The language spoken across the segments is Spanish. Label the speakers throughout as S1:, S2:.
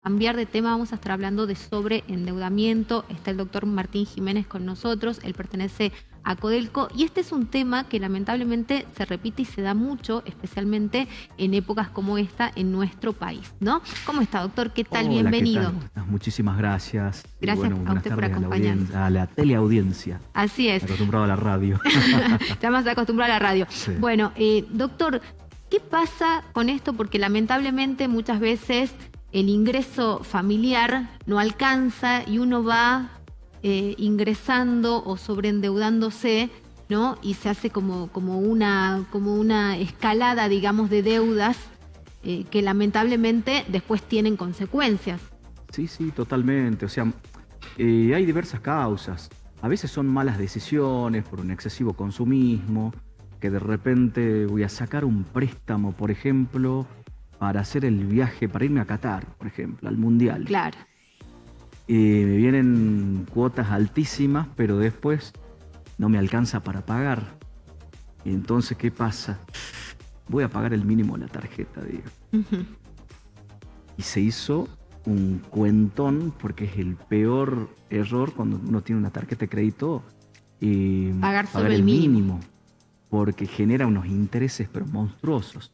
S1: cambiar de tema, vamos a estar hablando de sobreendeudamiento. Está el doctor Martín Jiménez con nosotros, él pertenece a Codelco, y este es un tema que lamentablemente se repite y se da mucho, especialmente en épocas como esta en nuestro país, ¿no? ¿Cómo está, doctor? ¿Qué tal?
S2: Hola,
S1: Bienvenido.
S2: ¿qué tal? Muchísimas gracias.
S1: Gracias a usted por acompañarnos.
S2: A la teleaudiencia.
S1: Así es.
S2: Acostumbrado a la radio.
S1: Está más acostumbrado a la radio.
S2: Sí.
S1: Bueno, doctor, ¿qué pasa con esto? Porque lamentablemente muchas veces el ingreso familiar no alcanza y uno va ingresando o sobreendeudándose, ¿no? Y se hace como una escalada, digamos, de deudas que lamentablemente después tienen consecuencias.
S2: Sí, totalmente. O sea, hay diversas causas. A veces son malas decisiones por un excesivo consumismo, que de repente voy a sacar un préstamo, por ejemplo, para hacer el viaje, para irme a Qatar, por ejemplo, al Mundial.
S1: Claro.
S2: Me vienen cuotas altísimas, pero después no me alcanza para pagar. Entonces, ¿qué pasa? Voy a pagar el mínimo de la tarjeta, digo. Y se hizo un cuentón, porque es el peor error cuando uno tiene una tarjeta de crédito,
S1: pagar el mínimo,
S2: porque genera unos intereses pero monstruosos.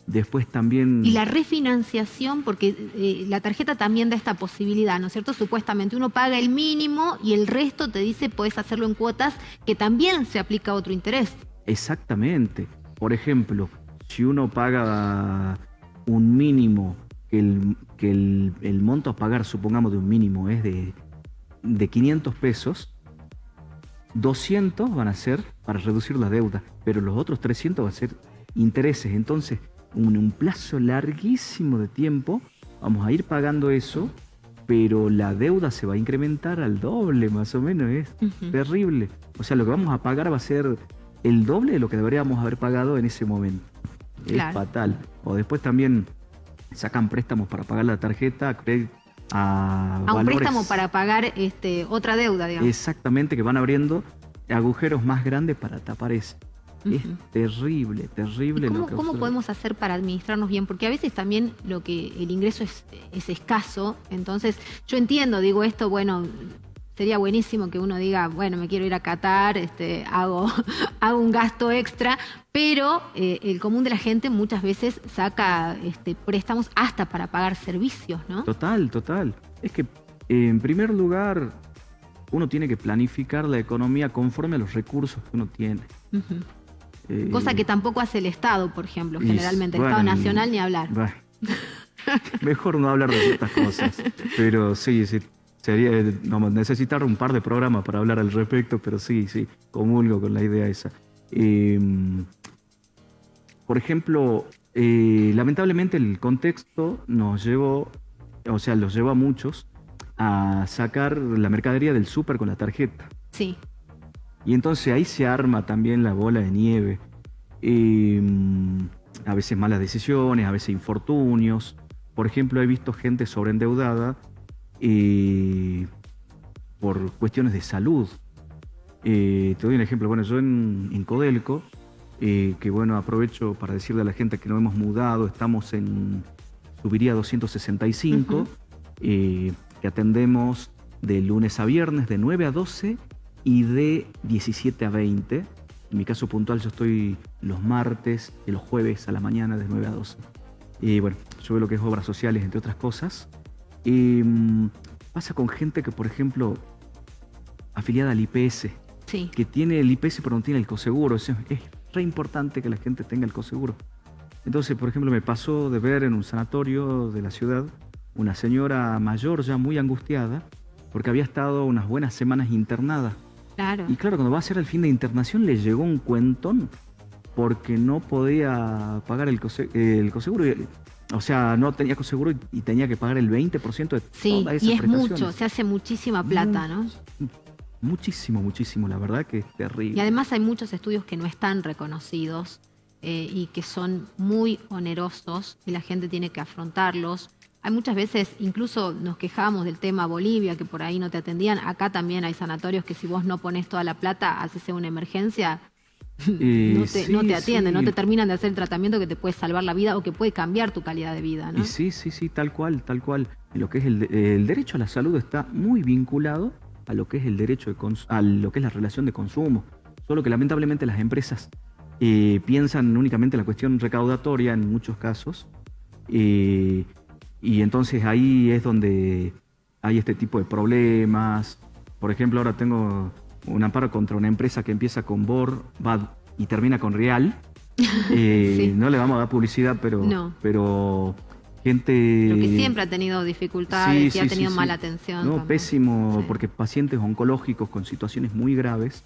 S2: Después también...
S1: Y la refinanciación, porque la tarjeta también da esta posibilidad, ¿no es cierto? Supuestamente uno paga el mínimo y el resto te dice podés hacerlo en cuotas, que también se aplica otro interés.
S2: Exactamente. Por ejemplo, si uno paga un mínimo, que el monto a pagar, supongamos de un mínimo, es de 500 pesos, 200 van a ser para reducir la deuda, pero los otros 300 van a ser intereses. Entonces, en un plazo larguísimo de tiempo vamos a ir pagando eso, pero la deuda se va a incrementar al doble, más o menos. Es terrible. O sea, lo que vamos a pagar va a ser el doble de lo que deberíamos haber pagado en ese momento.
S1: Claro.
S2: Es fatal. O después también sacan préstamos para pagar la tarjeta, a
S1: un
S2: valores,
S1: préstamo para pagar otra deuda, digamos.
S2: Exactamente, que van abriendo agujeros más grandes para tapar eso. Es terrible.
S1: ¿Cómo podemos hacer para administrarnos bien? Porque a veces también el ingreso es escaso. Entonces, yo entiendo, digo esto, bueno, sería buenísimo que uno diga, bueno, me quiero ir a Qatar, hago un gasto extra, pero el común de la gente muchas veces saca préstamos hasta para pagar servicios, ¿no?
S2: Total. Es que, en primer lugar, uno tiene que planificar la economía conforme a los recursos que uno tiene.
S1: Cosa que tampoco hace el Estado, por ejemplo, generalmente. El Estado Nacional ni hablar.
S2: Bueno, mejor no hablar de estas cosas. Pero sí, sería, vamos a necesitar un par de programas para hablar al respecto, pero sí, comulgo con la idea esa. Por ejemplo, lamentablemente el contexto los llevó a muchos a sacar la mercadería del súper con la tarjeta.
S1: Sí.
S2: Y entonces ahí se arma también la bola de nieve. A veces malas decisiones, a veces infortunios. Por ejemplo, he visto gente sobreendeudada por cuestiones de salud. Te doy un ejemplo. Bueno, yo en Codelco, que bueno, aprovecho para decirle a la gente que nos hemos mudado, estamos en Subiría 265, que atendemos de lunes a viernes de 9 a 12 y de 17 a 20. En mi caso puntual, yo estoy los martes y los jueves a la mañana de 9 a 12. Y bueno, yo veo lo que es obras sociales, entre otras cosas. Pasa con gente que, por ejemplo, afiliada al IPS,
S1: sí,
S2: que tiene el IPS pero no tiene el coseguro. Es re importante que la gente tenga el coseguro. Entonces, por ejemplo, me pasó de ver en un sanatorio de la ciudad una señora mayor ya muy angustiada porque había estado unas buenas semanas internada.
S1: Claro.
S2: Y claro, cuando va a hacer el fin de internación le llegó un cuentón porque no podía pagar el coseguro. O sea, no tenía coseguro y tenía que pagar el 20% de todas esas prestaciones. Sí, y es
S1: mucho, se hace muchísima plata, ¿no?
S2: Muchísimo, la verdad que es terrible.
S1: Y además hay muchos estudios que no están reconocidos y que son muy onerosos y la gente tiene que afrontarlos. Hay muchas veces, incluso nos quejamos del tema Bolivia, que por ahí no te atendían. Acá también hay sanatorios que si vos no pones toda la plata, haces una emergencia, no te atienden,
S2: sí.
S1: no te terminan de hacer el tratamiento que te puede salvar la vida o que puede cambiar tu calidad de vida, ¿no?
S2: Y sí, tal cual, tal cual. Lo que es el derecho a la salud está muy vinculado a lo que es el derecho a lo que es la relación de consumo. Solo que lamentablemente las empresas piensan únicamente en la cuestión recaudatoria en muchos casos. Y entonces ahí es donde hay este tipo de problemas. Por ejemplo, ahora tengo un amparo contra una empresa que empieza con BOR, BAD y termina con Real.
S1: Sí.
S2: No le vamos a dar publicidad, pero gente...
S1: Pero que siempre ha tenido dificultades y ha tenido mala atención.
S2: No,
S1: también.
S2: pésimo,
S1: Sí.
S2: porque pacientes oncológicos con situaciones muy graves,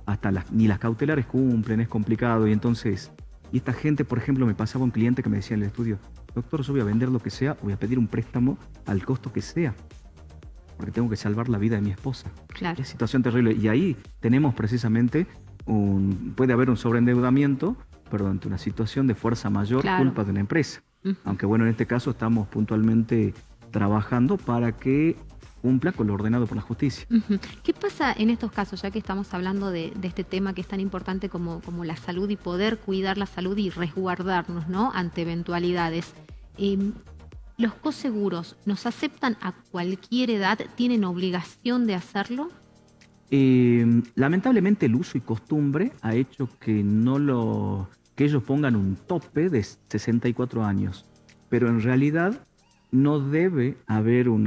S2: hasta ni las cautelares cumplen, es complicado. Y entonces, esta gente, por ejemplo, me pasaba un cliente que me decía en el estudio: doctor, yo voy a vender lo que sea, voy a pedir un préstamo al costo que sea, porque tengo que salvar la vida de mi esposa.
S1: Claro.
S2: Es situación terrible. Y ahí tenemos precisamente puede haber un sobreendeudamiento, pero ante una situación de fuerza mayor,
S1: Claro.
S2: culpa de una empresa.
S1: Ujú.
S2: Aunque bueno, en este caso estamos puntualmente trabajando para que cumpla con lo ordenado por la justicia.
S1: Ujú. ¿Qué pasa en estos casos, ya que estamos hablando de este tema que es tan importante como la salud y poder cuidar la salud y resguardarnos, ¿no?, ante eventualidades? ¿Los coseguros nos aceptan a cualquier edad? ¿Tienen obligación de hacerlo?
S2: Lamentablemente el uso y costumbre ha hecho que que ellos pongan un tope de 64 años, pero en realidad no debe haber un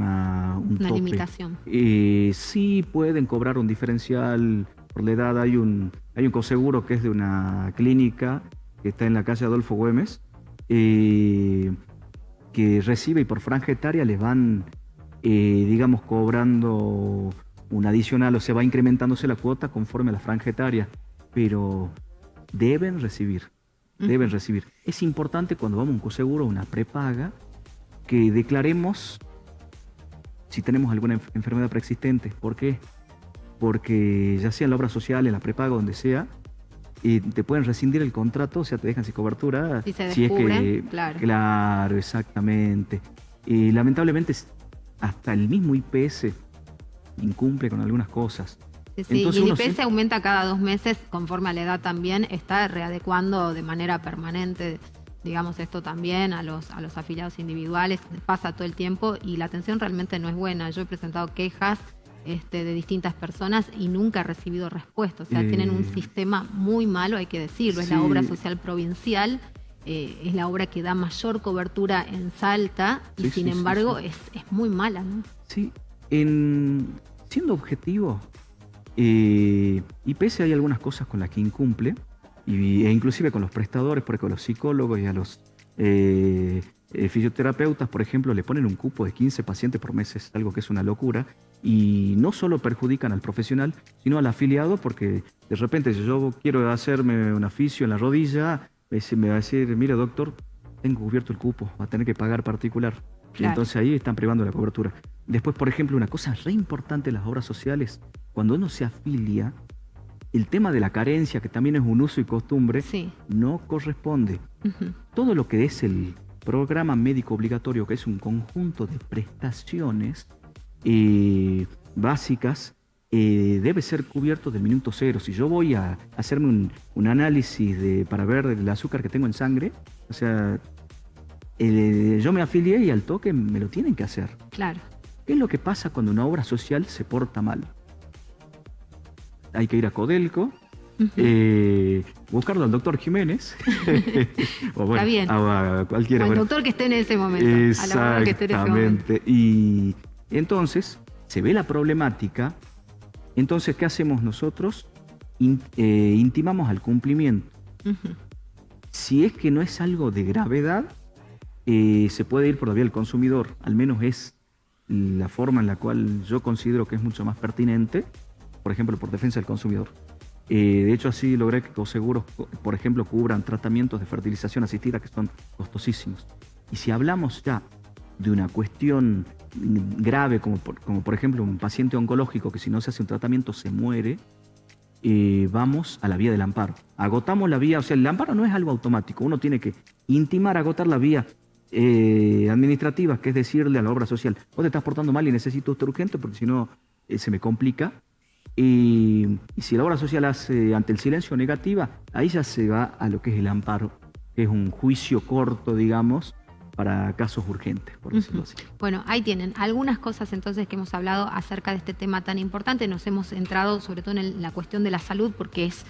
S2: tope.
S1: Limitación.
S2: Sí pueden cobrar un diferencial por la edad. Hay un coseguro que es de una clínica que está en la calle Adolfo Güemes, que recibe, y por franja etaria les van, digamos, cobrando un adicional, o sea, va incrementándose la cuota conforme a la franja etaria, pero deben recibir. Es importante cuando vamos a un coseguro, una prepaga, que declaremos si tenemos alguna enfermedad preexistente. ¿Por qué? Porque ya sea en la obra social, en la prepaga, donde sea, te pueden rescindir el contrato, o sea, te dejan sin cobertura.
S1: Si se
S2: si
S1: descubren,
S2: es que,
S1: claro.
S2: Claro, exactamente. Lamentablemente, hasta el mismo IPS incumple con algunas cosas.
S1: Sí,
S2: Entonces,
S1: y el
S2: uno
S1: IPS aumenta cada 2 meses conforme a la edad también, está readecuando de manera permanente, digamos, esto también a los afiliados individuales, pasa todo el tiempo y la atención realmente no es buena. Yo he presentado quejas de distintas personas y nunca he recibido respuesta. O sea, tienen un sistema muy malo, hay que decirlo. Es la obra social provincial, es la obra que da mayor cobertura en Salta y sin embargo es muy mala, ¿no?
S2: Sí, siendo objetivo, IPS hay algunas cosas con las que incumple, e inclusive con los prestadores, porque a los psicólogos y a los fisioterapeutas, por ejemplo, le ponen un cupo de 15 pacientes por mes, es algo que es una locura, y no solo perjudican al profesional, sino al afiliado, porque de repente si yo quiero hacerme un fisio en la rodilla, me va a decir: mire doctor, tengo cubierto el cupo, va a tener que pagar particular. Claro. Y entonces ahí están privando la cobertura. Después, por ejemplo, una cosa re importante en las obras sociales, cuando uno se afilia, el tema de la carencia, que también es un uso y costumbre, no corresponde. Todo lo que es el programa médico obligatorio, que es un conjunto de prestaciones básicas, debe ser cubierto del minuto cero. Si yo voy a hacerme un análisis para ver el azúcar que tengo en sangre, o sea, yo me afilié y al toque me lo tienen que hacer.
S1: Claro.
S2: ¿Qué es lo que pasa cuando una obra social se porta mal? Hay que ir a Codelco, buscarlo al doctor Jiménez, o bueno,
S1: está bien.
S2: A cualquiera.
S1: Al doctor que esté en ese momento.
S2: Exactamente.
S1: Que esté en ese momento.
S2: Y entonces se ve la problemática. Entonces, ¿qué hacemos nosotros? Intimamos al cumplimiento. Si es que no es algo de gravedad, se puede ir por la vía del consumidor. Al menos es la forma en la cual yo considero que es mucho más pertinente, por ejemplo, por defensa del consumidor. De hecho, así logré que Coseguros, por ejemplo, cubran tratamientos de fertilización asistida que son costosísimos. Y si hablamos ya de una cuestión grave, como por ejemplo un paciente oncológico que si no se hace un tratamiento se muere, vamos a la vía del amparo. Agotamos la vía, o sea, el amparo no es algo automático, uno tiene que intimar, agotar la vía administrativa, que es decirle a la obra social: vos te estás portando mal y necesito esto urgente porque si no se me complica. Y si la obra social hace ante el silencio negativa, ahí ya se va a lo que es el amparo, que es un juicio corto, digamos, para casos urgentes, por decirlo así.
S1: Bueno, ahí tienen algunas cosas entonces que hemos hablado acerca de este tema tan importante. Nos hemos centrado sobre todo en la cuestión de la salud, porque es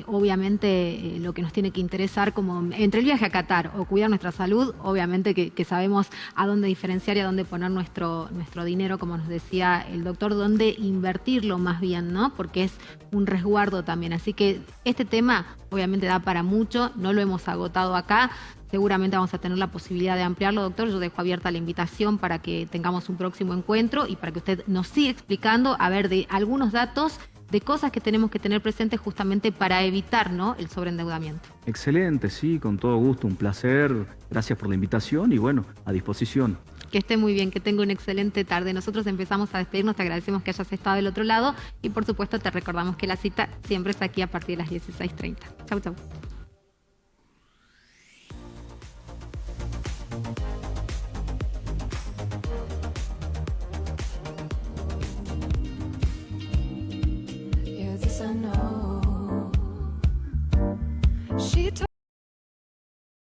S1: obviamente lo que nos tiene que interesar, como entre el viaje a Qatar o cuidar nuestra salud, obviamente que sabemos a dónde diferenciar y a dónde poner nuestro dinero, como nos decía el doctor, dónde invertirlo más bien, ¿no? Porque es un resguardo también. Así que este tema obviamente da para mucho, no lo hemos agotado acá. Seguramente vamos a tener la posibilidad de ampliarlo, doctor. Yo dejo abierta la invitación para que tengamos un próximo encuentro y para que usted nos siga explicando, a ver, de algunos datos de cosas que tenemos que tener presentes justamente para evitar, ¿no?, el sobreendeudamiento.
S2: Excelente, sí, con todo gusto, un placer. Gracias por la invitación y bueno, a disposición.
S1: Que esté muy bien, que tenga una excelente tarde. Nosotros empezamos a despedirnos, te agradecemos que hayas estado del otro lado y por supuesto te recordamos que la cita siempre es aquí a partir de las 16:30. Chau, chau.
S3: She